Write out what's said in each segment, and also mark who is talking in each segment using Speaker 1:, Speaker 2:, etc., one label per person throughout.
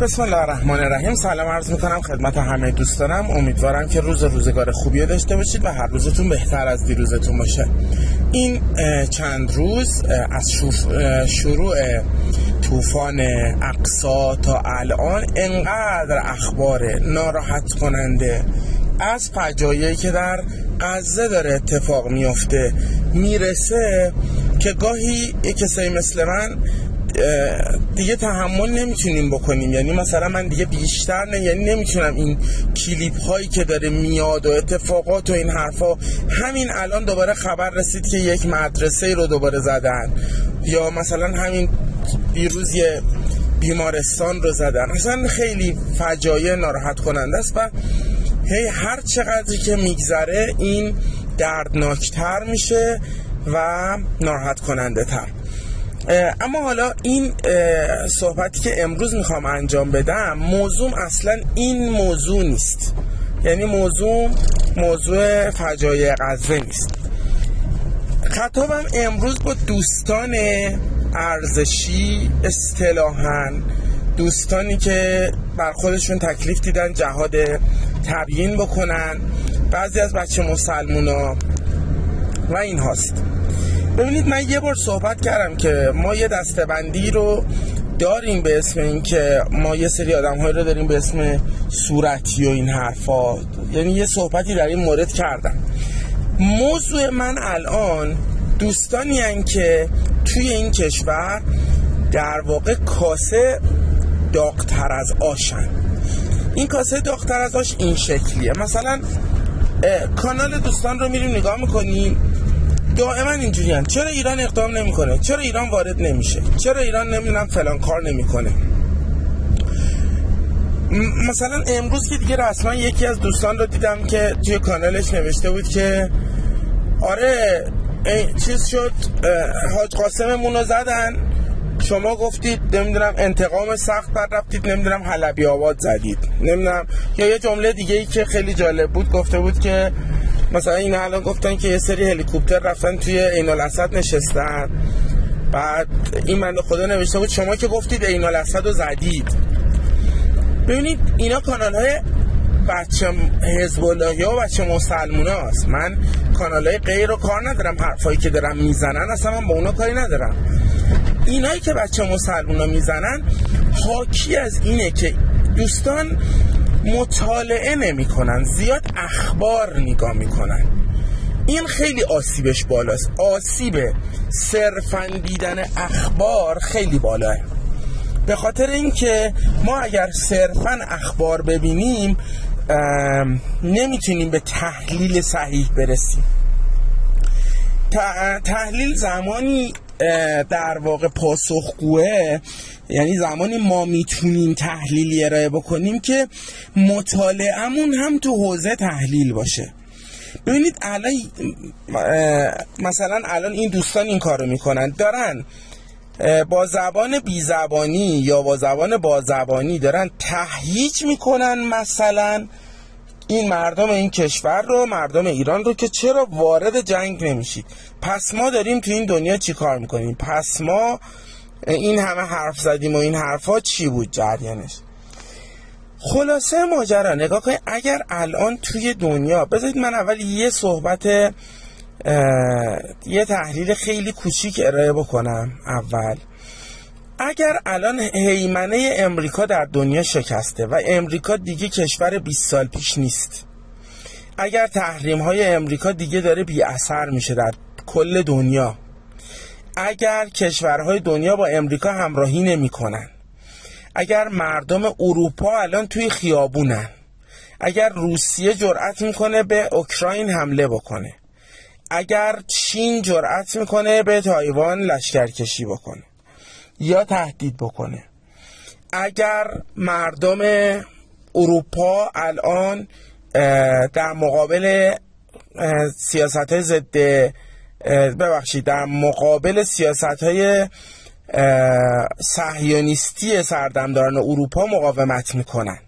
Speaker 1: بسم الله الرحمن الرحیم. سلام عرض میکنم خدمت همه دوستانم. امیدوارم که روزگار خوبی داشته باشید و هر روزتون بهتر از دیروزتون باشه. این چند روز از شروع طوفان اقصی تا الان انقدر اخبار ناراحت کننده از فجایعی که در غزه داره اتفاق میفته میرسه که گاهی کسایی مثل من دیگه تحمل نمیتونیم بکنیم. یعنی مثلا من دیگه بیشتر نمیتونم این کلیپ هایی که داره میاد و اتفاقات و این حرفا. همین الان دوباره خبر رسید که یک مدرسه رو دوباره زدن، یا مثلا همین دیروز یه بیمارستان رو زدن. اصلا خیلی فجایع ناراحت کننده است و هر چقدر که میگذره این دردناکتر میشه و ناراحت کننده تر. اما حالا این صحبتی که امروز میخوام انجام بدم، موضوع اصلا این موضوع نیست. یعنی موضوع فجایع غزه نیست. خطابم امروز با دوستان ارزشی، اصطلاحاً دوستانی که بر خودشون تکلیف دیدن جهاد تبیین بکنن، بعضی از بچه مسلمونا و این هاست. ببینید، من یه بار صحبت کردم که ما یه دسته‌بندی رو داریم به اسم این که ما یه سری آدم‌های رو داریم به اسم صورتی و این حرفا. یعنی یه صحبتی در این مورد کردم. موضوع من الان دوستانی هستن که توی این کشور در واقع کاسه داغ‌تر از آشن. این کاسه داغ‌تر از آش این شکلیه. مثلا کانال دوستان رو میریم نگاه میکنیم، دائما اینجوری هست: چرا ایران اقدام نمیکنه؟ چرا ایران وارد نمیشه؟ چرا ایران نمیدونم فلان کار نمیکنه؟ مثلا امروز که دیگه رسما یکی از دوستان رو دیدم که توی کانالش نوشته بود که آره چیز شد، حاج قاسممون رو زدن، شما گفتید نمیدونم انتقام سخت بر رفتید، نمیدونم حلبی آباد زدید، نمیدونم. یا یه جمله دیگه ای که خیلی جالب بود، گفته بود که مثلا این الان گفتن که یه سری هلیکوپتر رفتن توی عین الاسد نشستن، بعد این بنده خدا نوشته بود شما که گفتید عین الاسد رو زدید. ببینید، اینا کانال های بچه حزب اللهی و بچه مسلمون هست. من کانال های غیر رو کار ندارم، حرفایی که دارم میزنن اصلا من با اونا کاری ندارم. اینایی که بچه مسلمون ها میزنن حاکی از اینه که دوستان مطالعه نمی کنن، زیاد اخبار نگاه میکنن. این خیلی آسیبش بالاست. آسیب صرفاً دیدن اخبار خیلی بالاه. به خاطر اینکه ما اگر صرفاً اخبار ببینیم نمیتونیم به تحلیل صحیح برسیم. تحلیل زمانی در واقع پاسخگوه، یعنی زمانی ما میتونیم تحلیلی ارائه بکنیم که مطالعه‌مون هم تو حوزه تحلیل باشه. ببینید الان مثلا الان این دوستان این کارو میکنن، دارن با زبان بیزبانی یا با زبان بازبانی دارن تهییج میکنن مثلا این مردم این کشور رو، مردم ایران رو، که چرا وارد جنگ نمیشید؟ پس ما داریم تو این دنیا چی کار میکنیم؟ پس ما این همه حرف زدیم و این حرفا چی بود جریانش؟ خلاصه ماجرا نگاه کنید. اگر الان توی دنیا، بذارید من اول یه تحلیل خیلی کوچیک ارائه بکنم اول. اگر الان هیمنه امریکا در دنیا شکسته و امریکا دیگه کشور 20 سال پیش نیست، اگر تحریم های امریکا دیگه داره بی اثر میشه در کل دنیا، اگر کشورهای دنیا با امریکا همراهی نمی کنن، اگر مردم اروپا الان توی خیابونن، اگر روسیه جرأت میکنه به اوکراین حمله بکنه، اگر چین جرأت میکنه به تایوان لشکرکشی بکنه یا تهدید بکنه، اگر مردم اروپا الان در مقابل سیاست‌های در مقابل سیاست‌های صهیونیستی سردمداران اروپا مقاومت میکنن،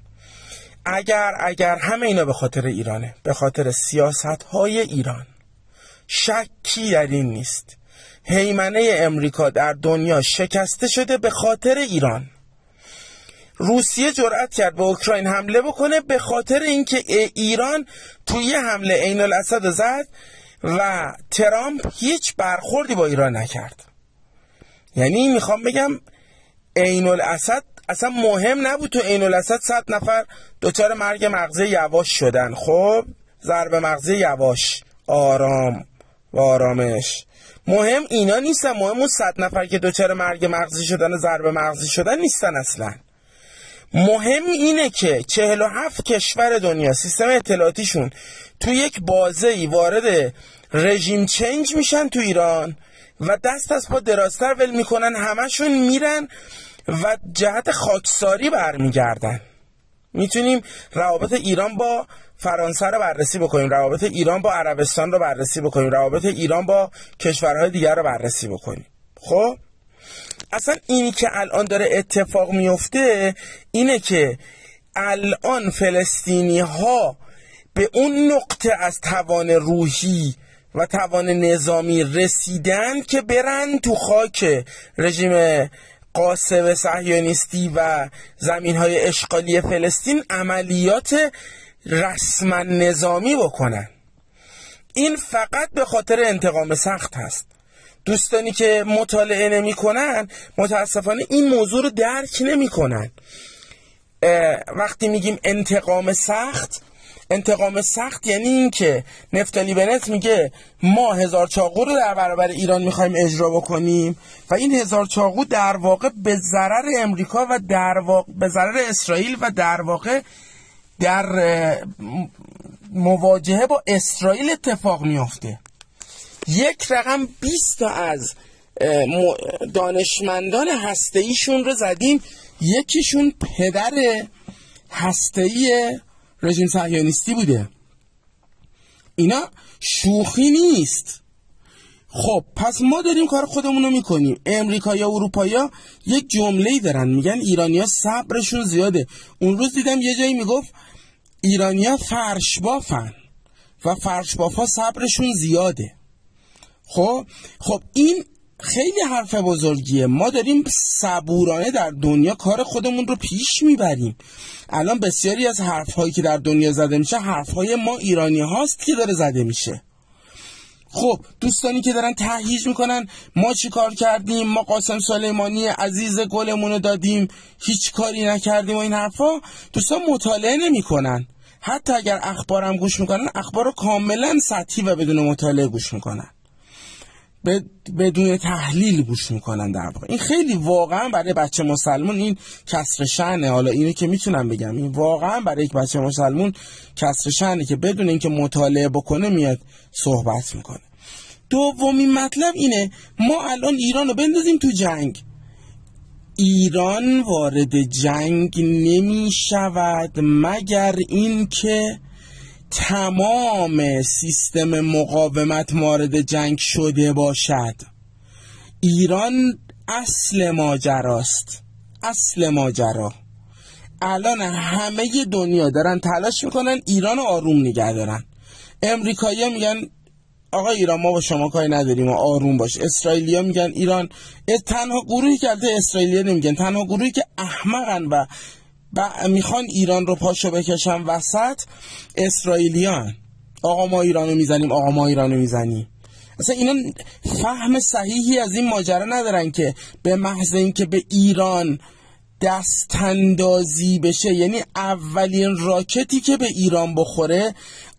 Speaker 1: اگر همه اینا به خاطر ایرانه، به خاطر سیاست‌های ایران، شکی در این نیست. هیمنه امریکا در دنیا شکسته شده به خاطر ایران. روسیه جرأت کرد به اوکراین حمله بکنه به خاطر اینکه ایران توی حمله عین الاسد زد و ترامپ هیچ برخوردی با ایران نکرد. یعنی میخوام بگم عین الاسد اصلا مهم نبود، تو عین الاسد 100 نفر دچار مرگ مغزی یواش شدن. خب ضربه مغزی یواش، آرام و آرامش. مهم اینا نیستن، مهم اون 100 نفر که دچار مرگ مغزی شدن و ضربه مغزی شدن نیستن اصلا. مهم اینه که 47 کشور دنیا سیستم اطلاعاتیشون تو یک بازه‌ای وارد رژیم چنج میشن تو ایران و دست از پا درازتر ول میکنن، همشون میرن و جهت خاکساری برمیگردن. میتونیم روابط ایران با فرانسه رو بررسی بکنیم، روابط ایران با عربستان رو بررسی بکنیم، روابط ایران با کشورهای دیگر رو بررسی بکنیم. خب اصلا اینی که الان داره اتفاق میفته اینه که الان فلسطینی ها به اون نقطه از توان روحی و توان نظامی رسیدن که برن تو خاک رژیم غاصب صهیونیستی و زمین‌های اشغالی فلسطین عملیات رسما نظامی بکنن. این فقط به خاطر انتقام سخت هست. دوستانی که مطالعه نمی کنن متاسفانه این موضوع رو درک نمی کنن. وقتی میگیم انتقام سخت یعنی این که نفتالی بنت میگه ما 1000 چاقو رو در برابر ایران میخوایم اجرا بکنیم و این 1000 چاقو در واقع به ضرر امریکا و به ضرر اسرائیل و در واقع در مواجهه با اسرائیل اتفاق میفته. یک رقم 20 تا از دانشمندان هسته‌ایشون رو زدیم، یکیشون پدر هسته‌ای رژیم صهیونیستی بوده. اینا شوخی نیست. خب پس ما داریم کار خودمون رو میکنیم. امریکا یا اروپایا یک جمله‌ای دارن میگن ایرانیا صبرشون زیاده. اون روز دیدم یه جایی میگفت ایرانیا فرش بافن و فرش بافا صبرشون زیاده. خب این خیلی حرف بزرگیه. ما داریم صبورانه در دنیا کار خودمون رو پیش میبریم. الان بسیاری از حرف‌هایی که در دنیا زده میشه حرف‌های ما ایرانی هاست که داره زده میشه. خب دوستانی که دارن تهییج میکنن ما چی کار کردیم، ما قاسم سلیمانی عزیز گلمون رو دادیم، هیچ کاری نکردیم و این حرفا، دوستان مطالعه نمیکنن. حتی اگر اخبارم گوش میکنن اخبار رو کاملا سطحی و بدون مطالعه گوش میکنن، بدون تحلیل گوش میکنن. در واقع این خیلی واقعا برای بچه مسلمون این کسر شأنه. حالا اینو که میتونم بگم این واقعا برای یک بچه مسلمون کسر شأنه که بدون اینکه مطالعه بکنه میاد صحبت میکنه. دومین مطلب اینه ما الان ایران رو بندازیم تو جنگ. ایران وارد جنگ نمی شود مگر اینکه تمام سیستم مقاومت مورد جنگ شده باشد. ایران اصل ماجراست، اصل ماجرا. الان همه دنیا دارن تلاش میکنن ایران رو آروم نگه دارن. امریکایی‌ها میگن آقا ایران ما با شما کاری نداریم و آروم باش. اسرائیلی‌ها میگن ایران، تنها گروهی که البته اسرائیلی‌ها نمیگن، تنها گروهی که احمقن و میخوان ایران رو پاشو بکشن وسط اسرائیلیان. آقا ما ایرانو میزنیم، آقا ما ایرانو میزنیم. اصلا اینا فهم صحیحی از این ماجرا ندارن که به محض اینکه به ایران دست اندازی بشه، یعنی اولین راکتی که به ایران بخوره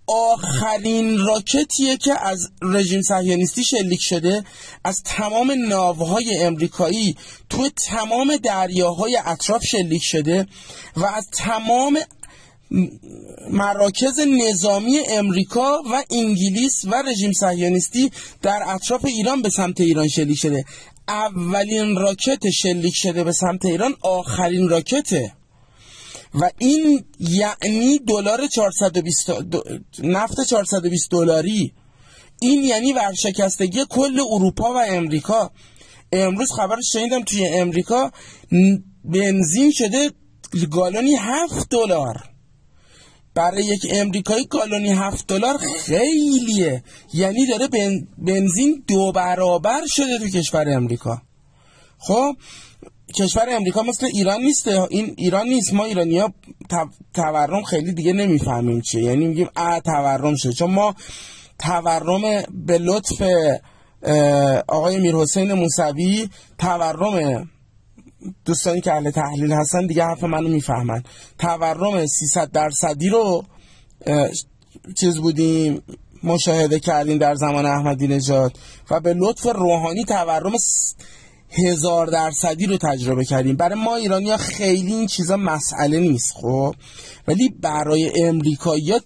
Speaker 1: آخرین راکتیه که از رژیم صهیونیستی شلیک شده، از تمام ناوهای امریکایی تو تمام دریاهای اطراف شلیک شده و از تمام مراکز نظامی امریکا و انگلیس و رژیم صهیونیستی در اطراف ایران به سمت ایران شلیک شده. اولین راکت شلیک شده به سمت ایران آخرین راکته و این یعنی دلار 420 نفت 420 دلاری. این یعنی ورشکستگی کل اروپا و امریکا. امروز خبرش شنیدم توی امریکا بنزین شده گالونی $7. برای یک امریکایی گالونی $7 خیلیه، یعنی داره بنزین 2 برابر شده تو کشور امریکا. خب کشور امریکا مثل ایران نیسته. این ایران نیست. ما ایرانی‌ها تورم خیلی دیگه نمیفهمیم چیه، یعنی میگیم تورم شد، چون ما تورم به لطف آقای میرحسین موسوی، تورم دوستانی که اهل تحلیل هستن دیگه حرف منو میفهمن، تورم 300% رو بودیم مشاهده کردیم در زمان احمدی نژاد و به لطف روحانی تورم 1000% رو تجربه کردیم. برای ما ایرانی‌ها خیلی این چیزا مسئله نیست خب، ولی برای امریکایی‌ها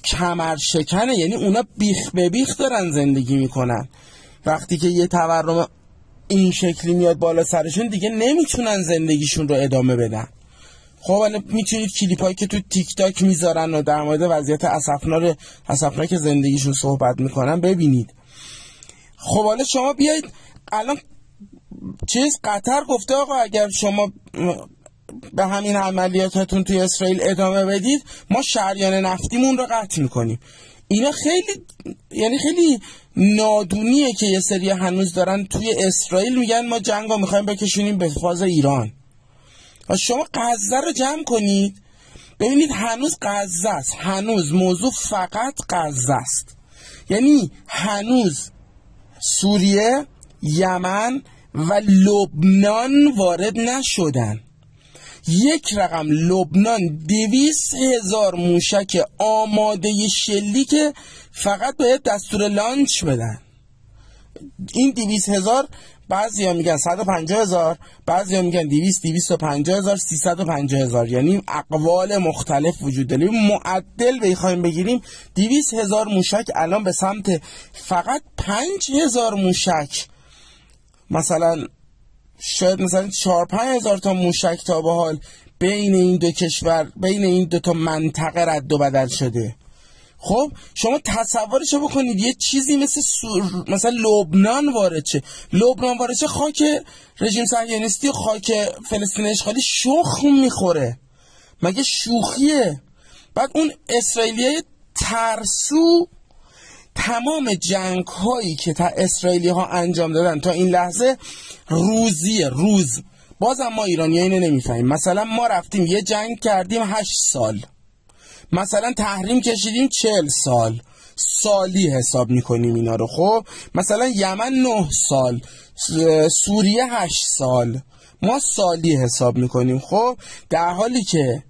Speaker 1: کمر شکنه، یعنی اونا بیخ به بیخ دارن زندگی میکنن. وقتی که یه تورم این شکلی میاد بالا سرشون دیگه نمیتونن زندگیشون رو ادامه بدن. خب حالا میتونید کلیپایی که تو تیک تاک میذارن و در مورد وضعیت اسفناک زندگیشون صحبت میکنن ببینید. خب حالا شما بیایید الان قطر گفته آقا اگر شما به همین عملیاتتون توی اسرائیل ادامه بدید ما شریان نفتیمون رو قطع میکنیم. اینا خیلی نادونیه که یه سری هنوز دارن توی اسرائیل میگن ما جنگو میخوایم بکشونیم به فاز ایران. شما غزه رو جمع کنید ببینید هنوز غزه است، هنوز موضوع فقط غزه است، یعنی هنوز سوریه، یمن و لبنان وارد نشدن. یک رقم لبنان 200,000 موشک آماده شلیک فقط باید دستور لانچ بدن. این 200,000 بعضی ها میگن 150,000، بعضی ها میگن 250,000، 350,000، یعنی اقوال مختلف وجود داره. معدل بخوایم بگیریم 200,000 موشک الان به سمت فقط 5,000 موشک، مثلا شاید مثلا 4-5,000 تا موشک تا به حال بین این دو کشور، بین این دو تا منطقه رد و بدل شده. خب شما تصورشو بکنید یه چیزی مثلا لبنان وارد شه. خاک رژیم صهیونیستی و خاک فلسطین اشغالی شخم میخوره، مگه شوخیه؟ بعد اون اسرائیلیای ترسو تمام جنگ هایی که اسرائیلی ها انجام دادن تا این لحظه روز بازم ما ایرانی ها اینو نمیفهمیم. مثلا ما رفتیم یه جنگ کردیم 8 سال، مثلا تحریم کشیدیم 40 سال، سالی حساب میکنیم اینا رو. خب مثلا یمن 9 سال، سوریه 8 سال، ما سالی حساب میکنیم. خب در حالی که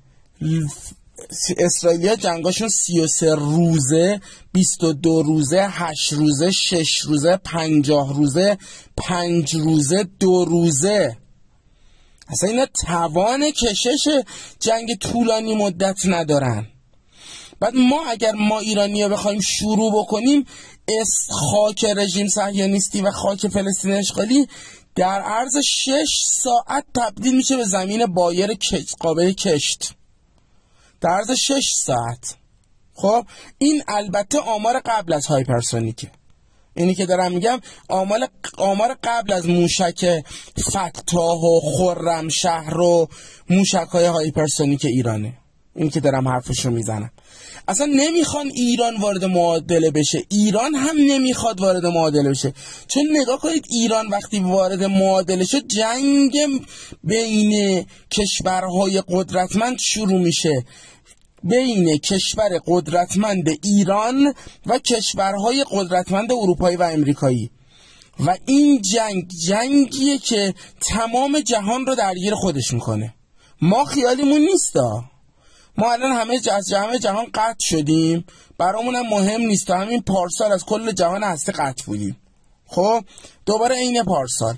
Speaker 1: اسرائیلیا جنگاشون 33 روزه، 22 روزه، 8 روزه، 6 روزه، 50 روزه، 5 روزه، 2 روزه. اصلا اینا توان کشش جنگ طولانی مدت ندارن. بعد اگر ما ایرانی‌ها بخوایم شروع بکنیم، خاک رژیم صهیونیستی و خاک فلسطین اشغالی در عرض 6 ساعت تبدیل میشه به زمین بایر قابل کشت، در عرض 6 ساعت. خب این البته آمار قبل از هایپرسونیکه، اینی که دارم میگم آمار قبل از موشک فتاح و خرمشهر و موشک‌های هایپرسونیک ایرانه، این که دارم حرفشو میزنم. اصلا نمیخوان ایران وارد معادله بشه، ایران هم نمیخواد وارد معادله بشه. چون نگاه کنید ایران وقتی وارد معادله شد جنگ بین کشورهای قدرتمند شروع میشه، بین کشور قدرتمند ایران و کشورهای قدرتمند اروپایی و امریکایی. و این جنگیه که تمام جهان رو درگیر خودش میکنه. ما خیالیمون نیستا، ما الان همه جهان قطع شدیم، برامون هم مهم نیست. تا همین پارسال از کل جهان هستی قطع بودیم، خب دوباره عین پارسال.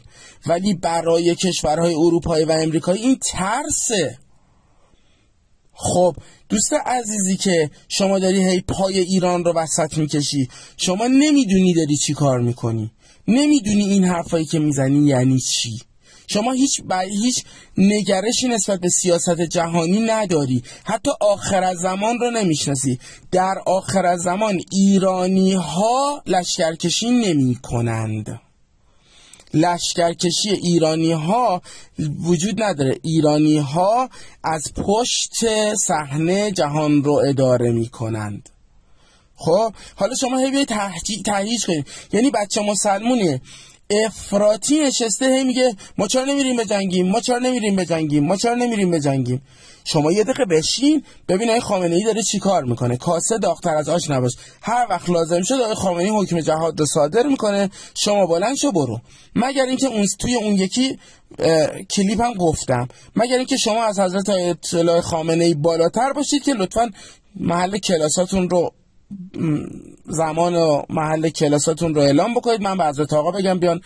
Speaker 1: ولی برای کشورهای اروپایی و امریکایی این ترسه. خب دوست عزیزی که شما داری هی پای ایران رو وسط میکشی، شما نمیدونی داری چی کار میکنی، نمیدونی این حرفایی که میزنی یعنی چی. شما هیچ نگرشی نسبت به سیاست جهانی نداری، حتی آخر از زمان رو نمیشناسی. در آخر از زمان ایرانی ها لشکرکشی نمی کنند، لشکرکشی ایرانی ها وجود نداره. ایرانی ها از پشت صحنه جهان رو اداره می کنند. خب حالا شما هی بیایید تهییج کنید، یعنی بچه مسلمونه افراطی نشسته هی میگه ما چرا نمیریم بجنگیم، ما چرا نمیریم بجنگیم، ما چرا نمیریم بجنگیم. شما یه دقیقه بشین ببین آقای خامنه‌ای داره چی کار میکنه. کاسه داغ‌تر از آش نباش. هر وقت لازم شد آقای خامنه‌ای حکم جهاد رو صادر میکنه، شما بلند شو برو. مگر اینکه اون توی اون یکی کلیپ هم گفتم، مگر اینکه شما از حضرت آیت الله خامنه‌ای بالاتر باشید که لطفاً محل کلاساتون رو، زمان و محل کلاساتون رو اعلام بکنید، من به حضرت آقا بگم بیان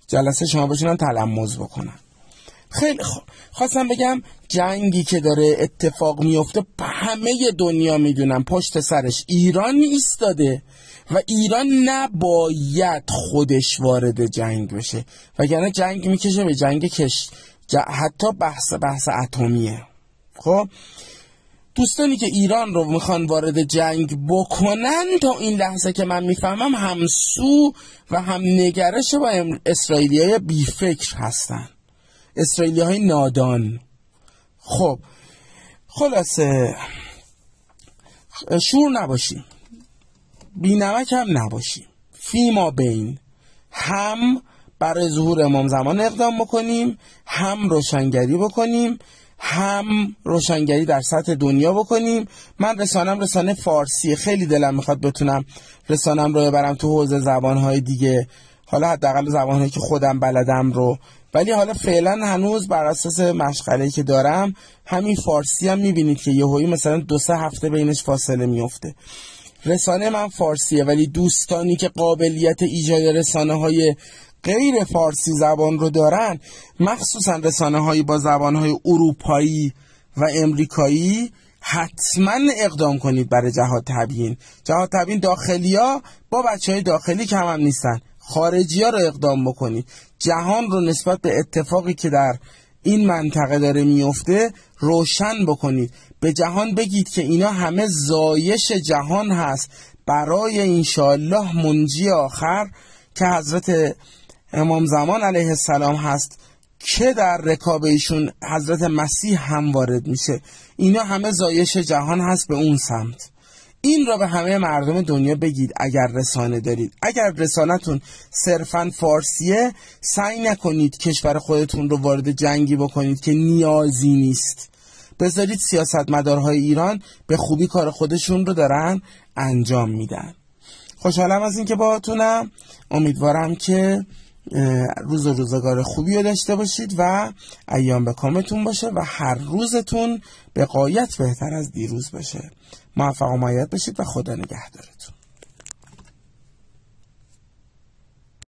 Speaker 1: جلسه شما بشینن تلمذ بکنن. خیلی خوب، خواستم بگم جنگی که داره اتفاق میفته همه دنیا میدونن پشت سرش ایران ایستاده و ایران نباید خودش وارد جنگ بشه، وگرنه جنگ میکشه به جنگ حتی بحث اتمیه. خب دوستانی که ایران رو میخوان وارد جنگ بکنن تا این لحظه که من میفهمم همسو و هم نگرش با اسرائیلی‌های بیفکر هستن، اسرائیلی‌های نادان. خب خلاصه شور نباشیم، بی نمک هم نباشیم، فی ما بین هم برای ظهور امام زمان اقدام بکنیم، هم روشنگری بکنیم، هم روشنگری در سطح دنیا بکنیم. من رسانه فارسی، خیلی دلم میخواد بتونم رسانم رو ببرم تو حوزه زبانهای دیگه، حالا حداقل زبانهایی که خودم بلدم رو، ولی حالا فعلا هنوز بر اساس مشغله‌ای که دارم همین فارسی هم میبینید که یهویی مثلا 2-3 هفته بینش فاصله میفته. رسانه من فارسیه، ولی دوستانی که قابلیت ایجاد رسانه‌های غیر فارسی زبان رو دارن، مخصوصا رسانه‌هایی با زبان‌های اروپایی و امریکایی، حتما اقدام کنید برای جهاد تبیین. جهاد تبیین داخلیا با بچه‌های داخلی کم هم نیستن، خارجی‌ها رو اقدام بکنید. جهان رو نسبت به اتفاقی که در این منطقه داره میفته روشن بکنید. به جهان بگید که اینا همه زایش جهان هست برای انشاءالله منجی آخر که حضرت امام زمان علیه السلام هست که در رکاب ایشون حضرت مسیح هم وارد میشه. اینا همه زایش جهان هست به اون سمت. این را به همه مردم دنیا بگید اگر رسانه دارید. اگر رسانتون صرفاً فارسیه، سعی نکنید کشور خودتون رو وارد جنگی بکنید که نیازی نیست. بذارید سیاستمدارهای ایران به خوبی کار خودشون رو دارن انجام میدن. خوشحالم از این که باهاتونم. امیدوارم که روز و روزگار خوبی رو داشته باشید و ایام به کامتون باشه و هر روزتون به غایت بهتر از دیروز باشه. موفق و مایت باشید و خدا نگهدارتون.